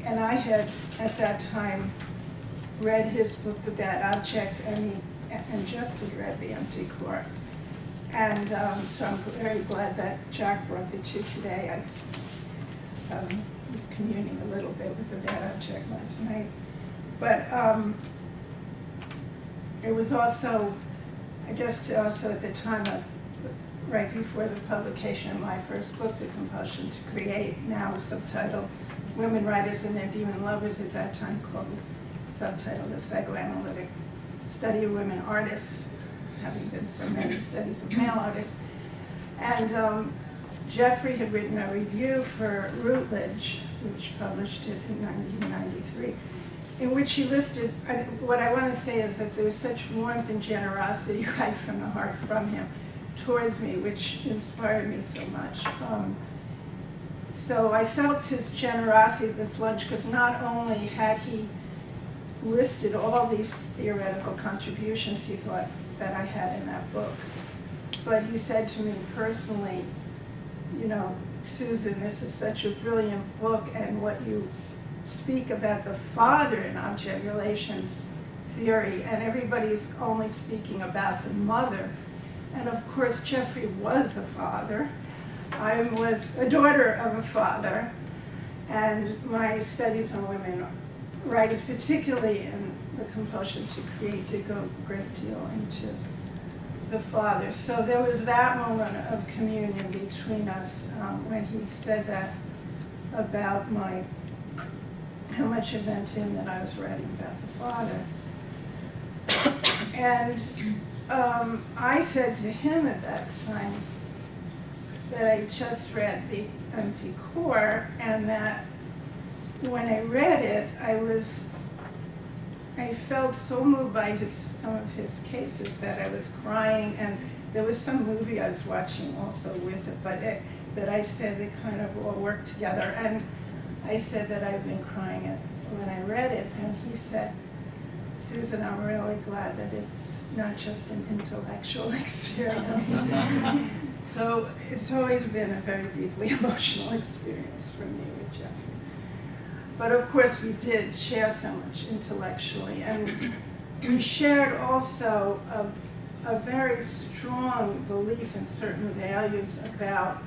And I had, at that time, read his book, The Bad Object, and just had read The Empty Court. And so I'm very glad that Jack brought the two today. I was communing a little bit with The Bad Object last night. But it was also, also at the time of, right before the publication of my first book, The Compulsion to Create, now subtitled Women Writers and Their Demon Lovers, at that time called, subtitled The Psychoanalytic Study of Women Artists, having been so many studies of male artists. And Jeffrey had written a review for Routledge, which published it in 1993, in which he listed, what I want to say is that there was such warmth and generosity right from the heart from him towards me, which inspired me so much. So I felt his generosity at this lunch, because not only had he listed all these theoretical contributions he thought that I had in that book, but he said to me personally, you know, Susan, this is such a brilliant book, and what you speak about the father in object relations theory, and everybody's only speaking about the mother. And of course, Jeffrey was a father. I was a daughter of a father, and my studies on women writers, particularly in The Compulsion to Create, did go a great deal into the father. So there was that moment of communion between us when he said that about how much it meant to him that I was writing about the father. And I said to him at that time that I just read The Empty Core, and that when I read it, I felt so moved by some of his cases that I was crying, and there was some movie I was watching also with it, but that I said they kind of all worked together, and I said that I've been crying when I read it, and he said, Susan, I'm really glad that it's not just an intellectual experience. So it's always been a very deeply emotional experience for me with Jeffrey. But of course we did share so much intellectually, and we shared also a very strong belief in certain values about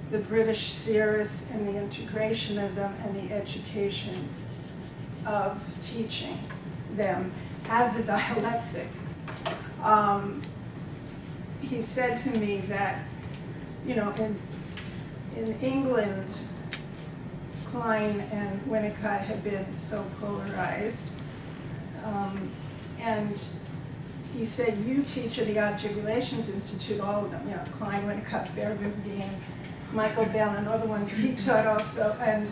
the British theorists and the integration of them and the education of teaching them as a dialectic. He said to me that, you know, in England, Klein and Winnicott had been so polarized, and he said, you teach at the Object Relations Institute, all of them, you know, Klein, Winnicott, Fairbairn, Michael Bell, and other ones he taught also, and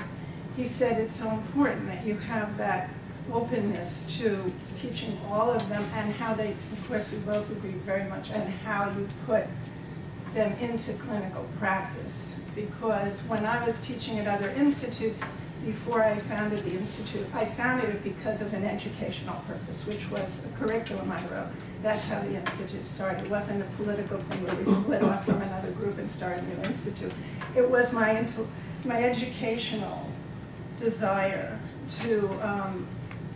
he said it's so important that you have that openness to teaching all of them, and how they, of course we both agree very much, and how you put them into clinical practice. Because when I was teaching at other institutes, before I founded the institute, I founded it because of an educational purpose, which was a curriculum I wrote. That's how the institute started. It wasn't a political thing where we split off from another group and started a new institute. It was my educational desire to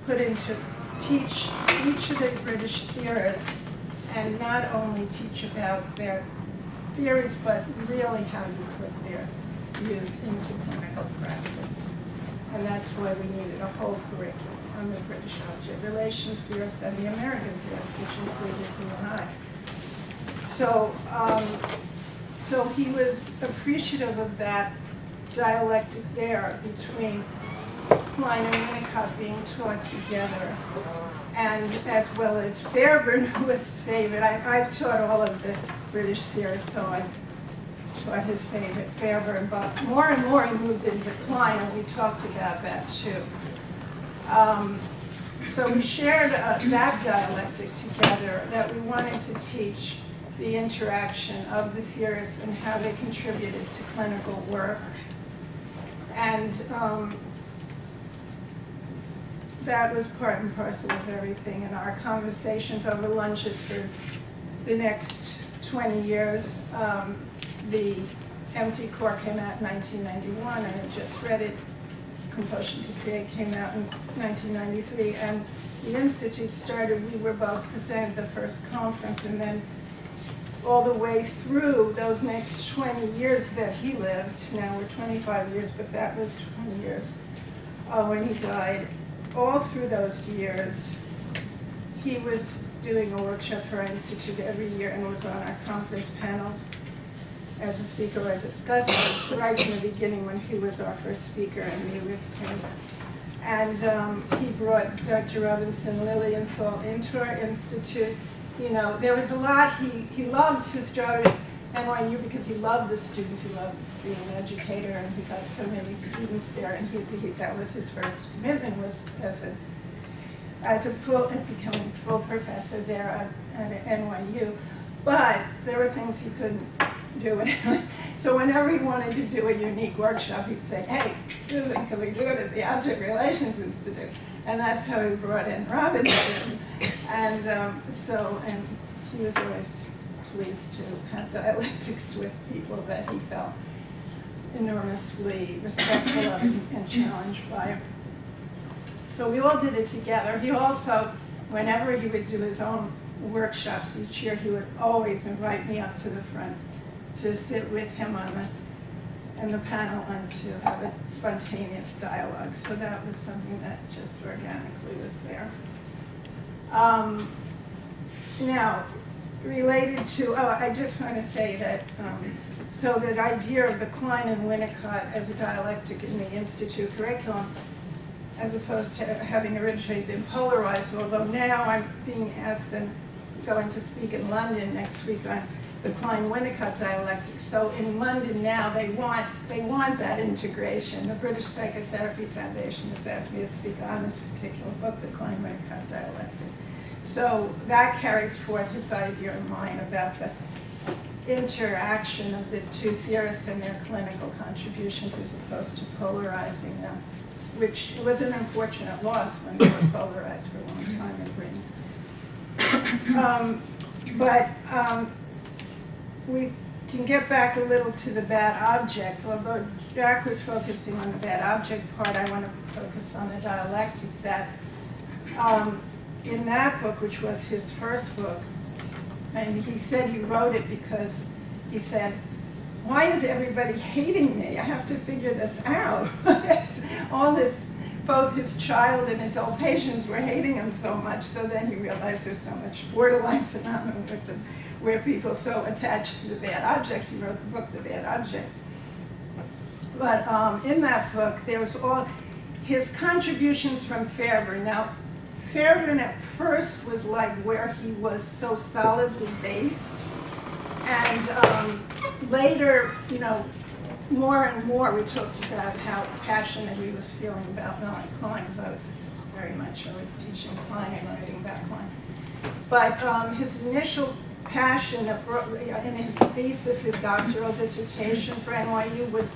put into teach each of the British theorists and not only teach about their theories, but really how you put their views into clinical practice. And that's why we needed a whole curriculum on the British object relations theorists and the American theorists, which included you and I. So, so he was appreciative of that dialectic there between Klein and Winnicott being taught together, and as well as Fairbairn, who was favorite. I've taught all of the British theorists, so I taught his favorite, Fairbairn, but more and more he moved into Klein, and we talked about that too. So we shared that dialectic together, that we wanted to teach the interaction of the theorists and how they contributed to clinical work. And that was part and parcel of everything in our conversations over lunches for the next 20 years. The Empty Core came out in 1991, and I just read it. Compulsion to Create came out in 1993, and the Institute started, we were both presented the first conference, and then all the way through those next 20 years that he lived, now we're 25 years, but that was 20 years when he died. All through those years, he was doing a workshop for our institute every year and was on our conference panels as a speaker or discussant right from the beginning when he was our first speaker and me with him. And he brought Dr. Robinson Lilienthal into our institute. You know, there was a lot, he loved his job at NYU because he loved the students, he loved being an educator, and he got so many students there, and that was his first commitment, was becoming a full professor there at NYU. But there were things he couldn't do. So whenever he wanted to do a unique workshop, he'd say, hey, Susan, can we do it at the Object Relations Institute? And that's how he brought in Robinson. And and he was always pleased to have dialectics with people that he felt enormously respectful of and challenged by. So we all did it together. He also, whenever he would do his own workshops each year, he would always invite me up to the front to sit with him in the panel and to have a spontaneous dialogue. So that was something that just organically was there. Now, related to, I just want to say that, so that idea of the Klein and Winnicott as a dialectic in the Institute curriculum, as opposed to having originally been polarized, although now I'm being asked and going to speak in London next week on the Klein-Winnicott dialectic. So in London now, they want that integration. The British Psychotherapy Foundation has asked me to speak on this particular book, the Klein-Winnicott dialectic. So that carries forth his idea of mine about the interaction of the two theorists and their clinical contributions as opposed to polarizing them, which was an unfortunate loss when they were polarized for a long time in Britain. We can get back a little to the bad object. Although Jack was focusing on the bad object part, I want to focus on the dialectic that in that book, which was his first book, and he said he wrote it because he said, why is everybody hating me? I have to figure this out. All this, both his child and adult patients were hating him so much, so then he realized there's so much borderline phenomenon with them, where people are so attached to the bad object. He wrote the book, The Bad Object. But in that book, there was all his contributions from Fairbairn. Now, Fairbairn at first was like where he was so solidly based, and later, you know, more and more we talked about how passionate he was feeling about not Klein, because I was very much always teaching Klein and writing about Klein. But his initial passion in his thesis, his doctoral dissertation for NYU, was